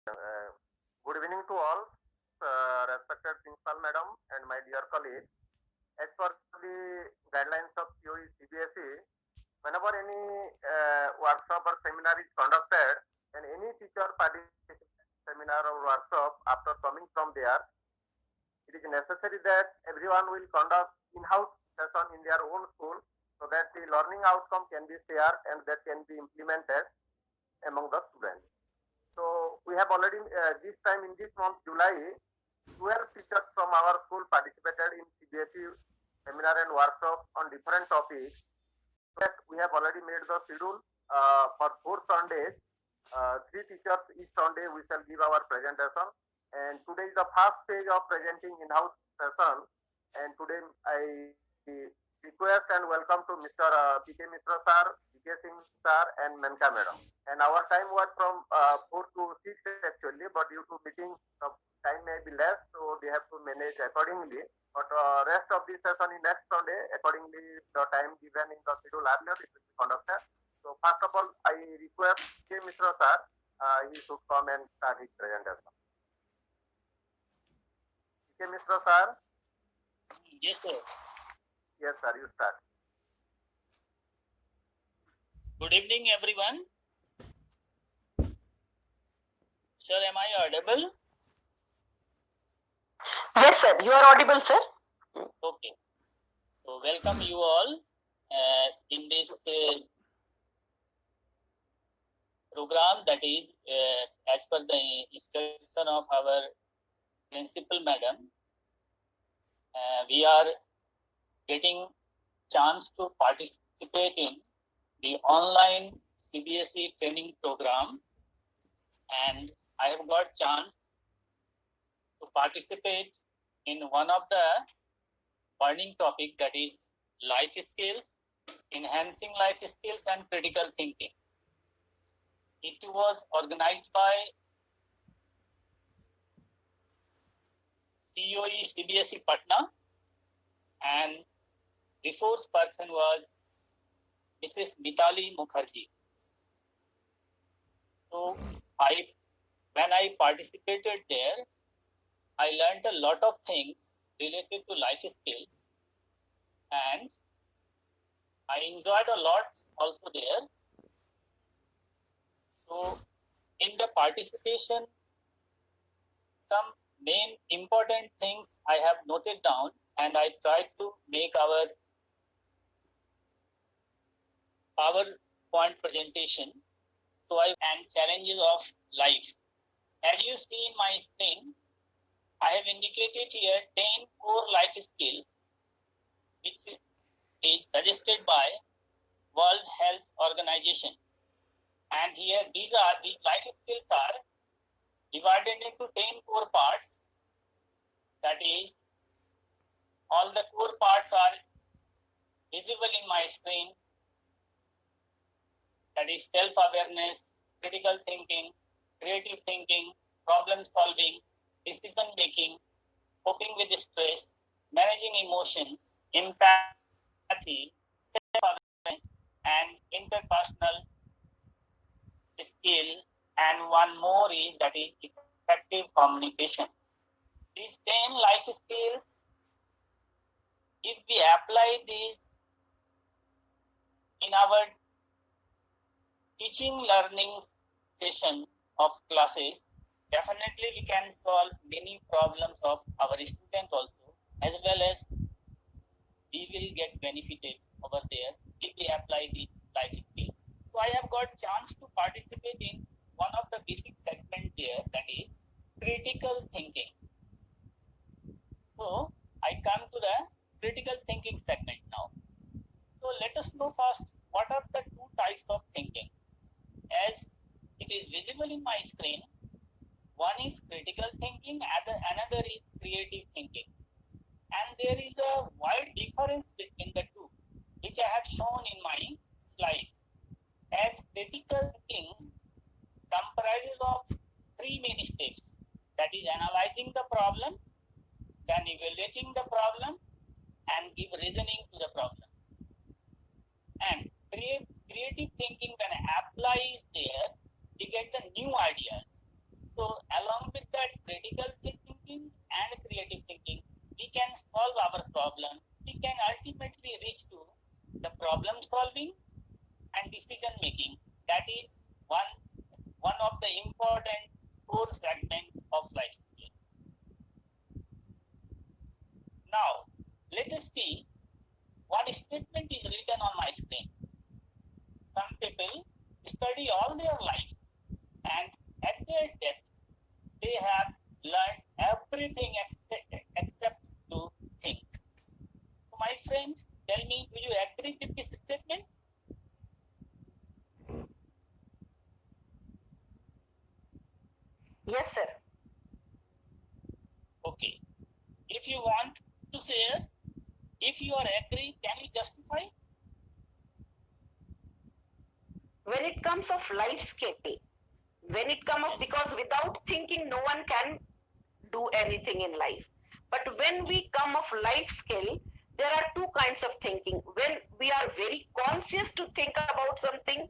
Uh, Good evening to all, respected Principal Madam and my dear colleagues. As per the guidelines of COE CBSE, whenever any workshop or seminar is conducted and any teacher participates in seminar or workshop after coming from there, it is necessary that everyone will conduct in-house session in their own school so that the learning outcome can be shared and that can be implemented among the students. So we have already this time in this month July, 12 teachers from our school participated in CBSE seminar and workshop on different topics. That we have already made the schedule for 4 Sundays. 3 teachers each Sunday we shall give our presentation. And today is the first stage of presenting in-house session. And today I request and welcome to Mr. P.K. Mishra sir, P.K. Singh sir, and Menka madam. And our time was from 4 to 6 actually, but due to meeting, the time may be less, so we have to manage accordingly. But rest of the session in next Sunday, accordingly, the time given in the schedule earlier, it will be conducted. So first of all, I request P.K. Mishra sir, he should come and start his presentation. P.K. Mishra sir. Yes, sir. Yes, sir, you start. Good evening, everyone. Sir, am I audible? Yes, sir. You are audible, sir. Okay. So, welcome you all in this program that is as per the instruction of our principal madam. We are getting chance to participate in the online CBSE training program, and I have got chance to participate in one of the burning topic, that is life skills, enhancing life skills and critical thinking. It was organized by COE CBSE Patna, and resource person was Mrs. Mitali Mukherjee. So when I participated there, I learned a lot of things related to life skills, and I enjoyed a lot also there. So in the participation, some main important things I have noted down, and I tried to make our PowerPoint presentation. So and challenges of life. As you see in my screen, I have indicated here 10 core life skills, which is suggested by World Health Organization. And here these life skills are divided into 10 core parts. That is, all the core parts are visible in my screen. That is self-awareness, critical thinking, creative thinking, problem solving, decision making, coping with stress, managing emotions, empathy, self-awareness, and interpersonal skill. And one more is that is effective communication. These 10 life skills, if we apply these in our teaching learning session of classes, definitely we can solve many problems of our student also, as well as we will get benefited over there if we apply these life skills. So I have got chance to participate in one of the basic segment there, that is critical thinking. So I come to the critical thinking segment now. So let us know first what are the two types of thinking. As it is visible in my screen, one is critical thinking, another is creative thinking. And there is a wide difference between the two, which I have shown in my slide. As critical thinking comprises of 3 main steps, that is analyzing the problem, then evaluating the problem, and give reasoning to the problem. And creative thinking, when applies there, we get the new ideas. So along with that critical thinking and creative thinking, we can solve our problem. We can ultimately reach to the problem solving and decision making. That is one of the important core segments of life skill. Now, let us see what statement is written on my screen. Some people study all their life and at their death, they have learned everything except to think. So, my friends, tell me, do you agree with this statement? Yes, sir. Okay. If you want to share, if you are agree, can you justify? When it comes of life skill, when it comes of, Yes. because without thinking, no one can do anything in life. But when we come of life skill, there are two kinds of thinking. When we are very conscious to think about something,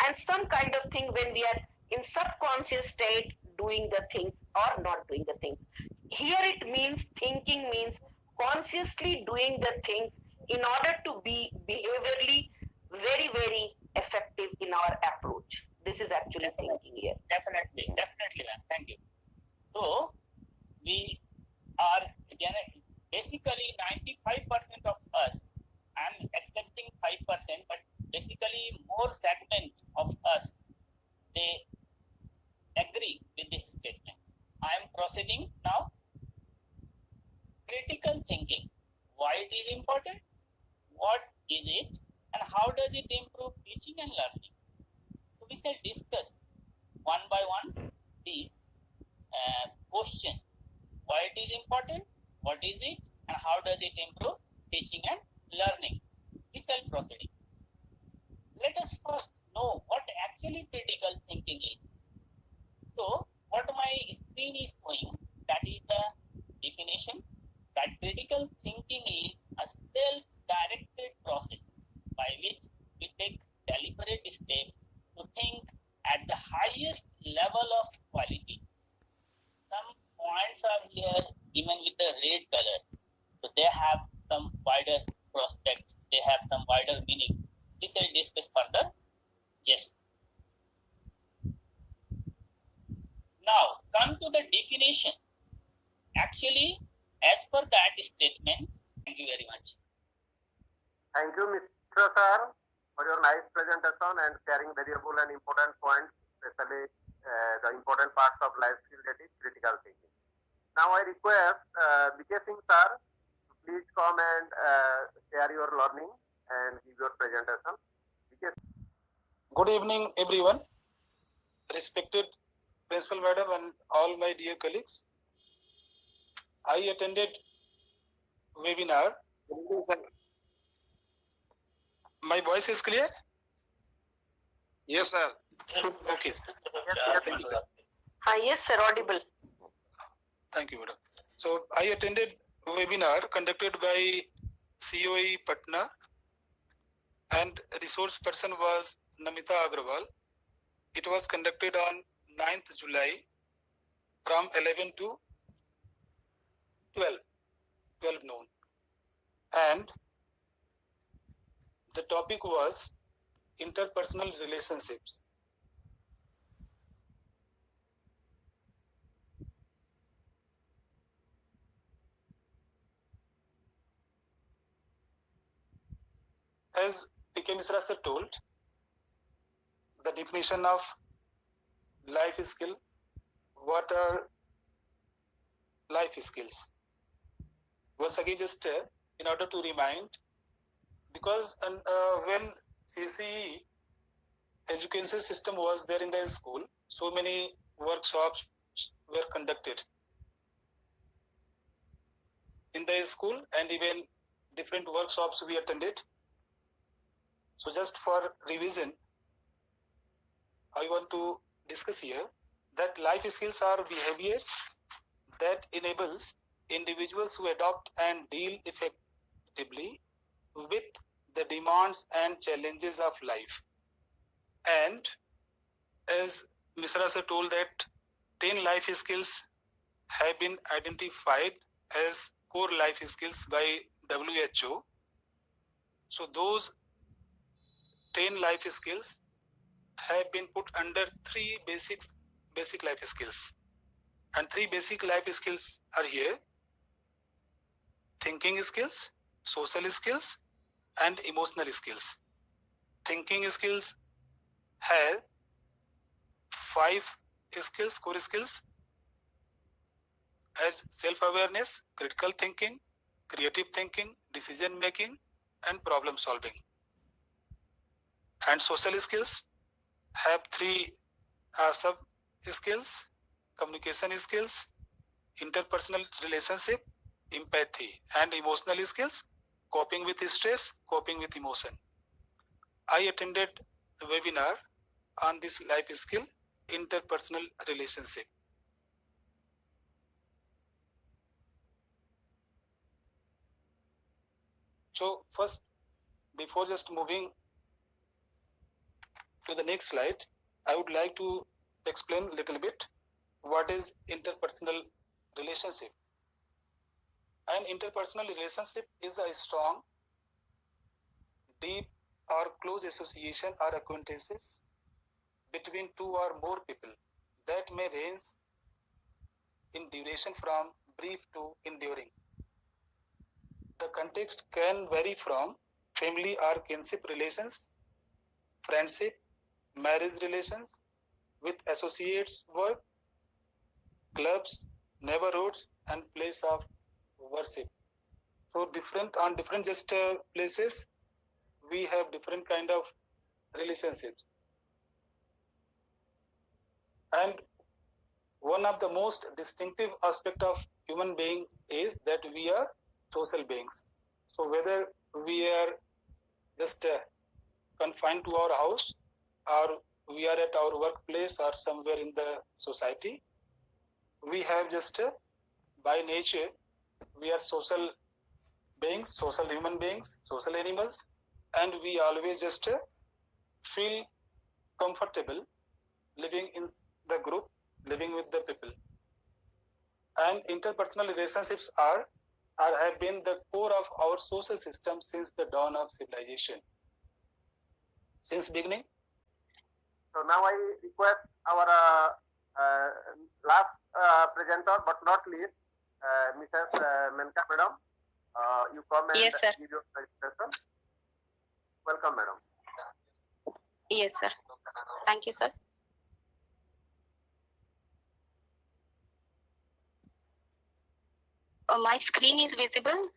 and some kind of thing when we are in subconscious state doing the things or not doing the things. Here it means thinking means consciously doing the things in order to be behaviorally very, very effective in our approach. This is actually thinking here. Definitely, ma'am. Thank you. So, we are basically 95% of us, I'm accepting 5%, but basically more segment of us, they agree with this statement. I am proceeding now. Critical thinking. Why it is important? What is it? And how does it improve teaching and learning? So we shall discuss one by one these question. Why it is important? What is it? And how does it improve teaching and learning? We shall proceed. Let us first know what actually critical thinking is. So what my screen is showing, that is the definition, that critical thinking is a self-directed process by which we take deliberate steps to think at the highest level of quality. Some points are here given with the red color, so they have some wider prospect, they have some wider meaning. We shall discuss further. Yes. Now come to the definition. Actually, as per that statement, thank you very much. Thank you, Mr. Sir, for your nice presentation and sharing valuable and important points, especially the important parts of life skill, that is critical thinking. Now I request BK Singh sir to please come and share your learning and give your presentation. BK. Good evening, everyone. Respected Principal Madam and all my dear colleagues. I attended webinar. My voice is clear? Yes, sir. Okay. Thank you, sir. Yes, sir, audible. Thank you, madam. So I attended webinar conducted by COE Patna, and resource person was Namita Agrawal. It was conducted on 9th July from 11 to 12 noon. And the topic was interpersonal relationships. As P.K. Misra sir told, the definition of life skill, what are life skills? Once again, just in order to remind, because when CCE education system was there in the school, so many workshops were conducted in the school, and even different workshops we attended. So just for revision, I want to discuss here that life skills are behaviors that enables individuals to adopt and deal effectively with the demands and challenges of life. And as Misra sir told that 10 life skills have been identified as core life skills by WHO. So those 10 life skills have been put under three basic life skills. And three basic life skills are here: thinking skills, social skills, and emotional skills. Thinking skills have 5 skills, core skills, as self-awareness, critical thinking, creative thinking, decision making, and problem solving. And social skills have 3 sub skills: communication skills, interpersonal relationship, empathy, and emotional skills: coping with stress, coping with emotion. I attended a webinar on this life skill, interpersonal relationship. So first, before just moving to the next slide, I would like to explain a little bit what is interpersonal relationship. An interpersonal relationship is a strong, deep, or close association or acquaintances between 2 or more people that may range in duration from brief to enduring. The context can vary from family or kinship relations, friendship, marriage relations with associates, work, clubs, neighborhoods, and place of worship. So different just places, we have different kind of relationships. And one of the most distinctive aspect of human beings is that we are social beings. So whether we are just confined to our house, or we are at our workplace, or somewhere in the society, we have just by nature, we are social beings, social human beings, social animals, and we always just feel comfortable living in the group, living with the people. And interpersonal relationships have been the core of our social system since the dawn of civilization. Since beginning. So now I request our last presenter, but not least, Mrs. Menka Madam. You come and Yes, sir. give your presentation. Welcome, Madam. Yes, sir. Thank you, sir. My screen is visible.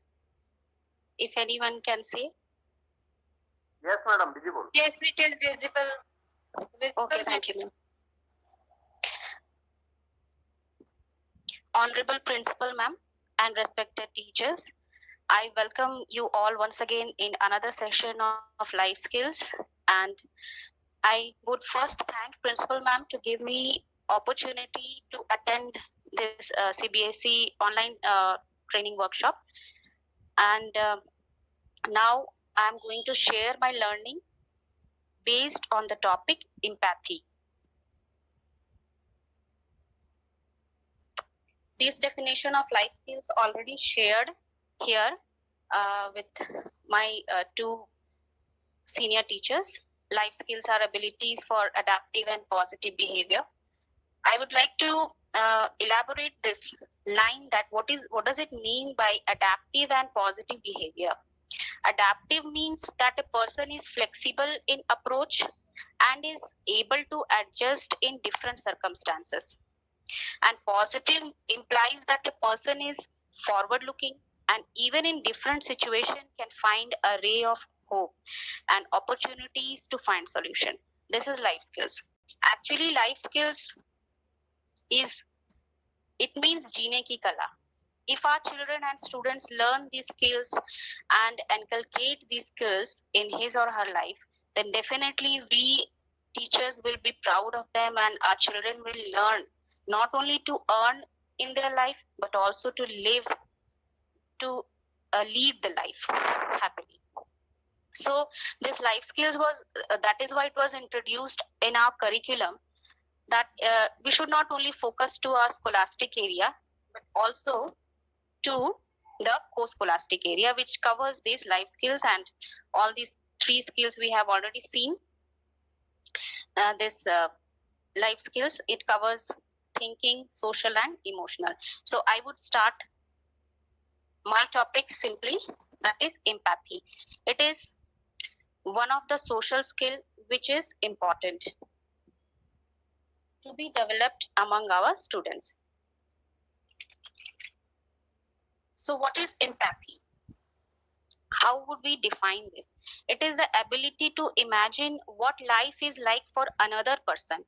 If anyone can see. Yes, Madam, visible. Yes, it is visible. Okay, thank you, ma'am. Honorable Principal, ma'am, and respected teachers, I welcome you all once again in another session of life skills. And I would first thank Principal, ma'am, to give me opportunity to attend this CBSE online training workshop. And now I'm going to share my learning based on the topic empathy. This definition of life skills already shared here with my 2 senior teachers. Life skills are abilities for adaptive and positive behavior. I would like to elaborate this line, that what does it mean by adaptive and positive behavior? Adaptive means that a person is flexible in approach and is able to adjust in different circumstances. And positive implies that a person is forward looking and even in different situations can find a ray of hope and opportunities to find solution. This is life skills. Actually, life skills means jeene ki kala. If our children and students learn these skills and inculcate these skills in his or her life, then definitely we teachers will be proud of them, and our children will learn not only to earn in their life, but also to live, to lead the life happily. So this life skills was, that is why it was introduced in our curriculum, that we should not only focus to our scholastic area, but also to the co-scholastic area, which covers these life skills and all these 3 skills we have already seen. This life skills, it covers thinking, social and emotional. So I would start my topic simply, that is empathy. It is one of the social skill which is important to be developed among our students. So what is empathy? How would we define this? It is the ability to imagine what life is like for another person.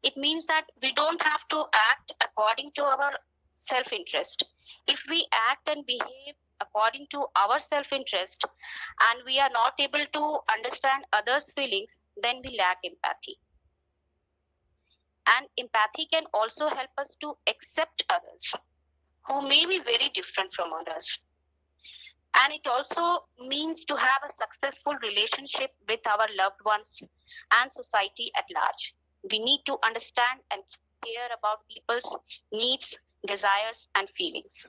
It means that we don't have to act according to our self-interest. If we act and behave according to our self-interest and we are not able to understand others' feelings, then we lack empathy. And empathy can also help us to accept others who may be very different from others. And it also means to have a successful relationship with our loved ones and society at large. We need to understand and care about people's needs, desires, and feelings.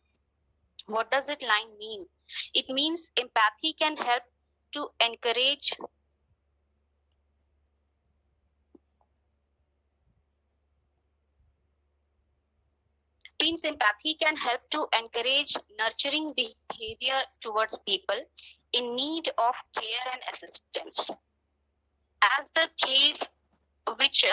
What does it line mean? It means empathy can help to encourage empathy can help to encourage nurturing behavior towards people in need of care and assistance. As the case which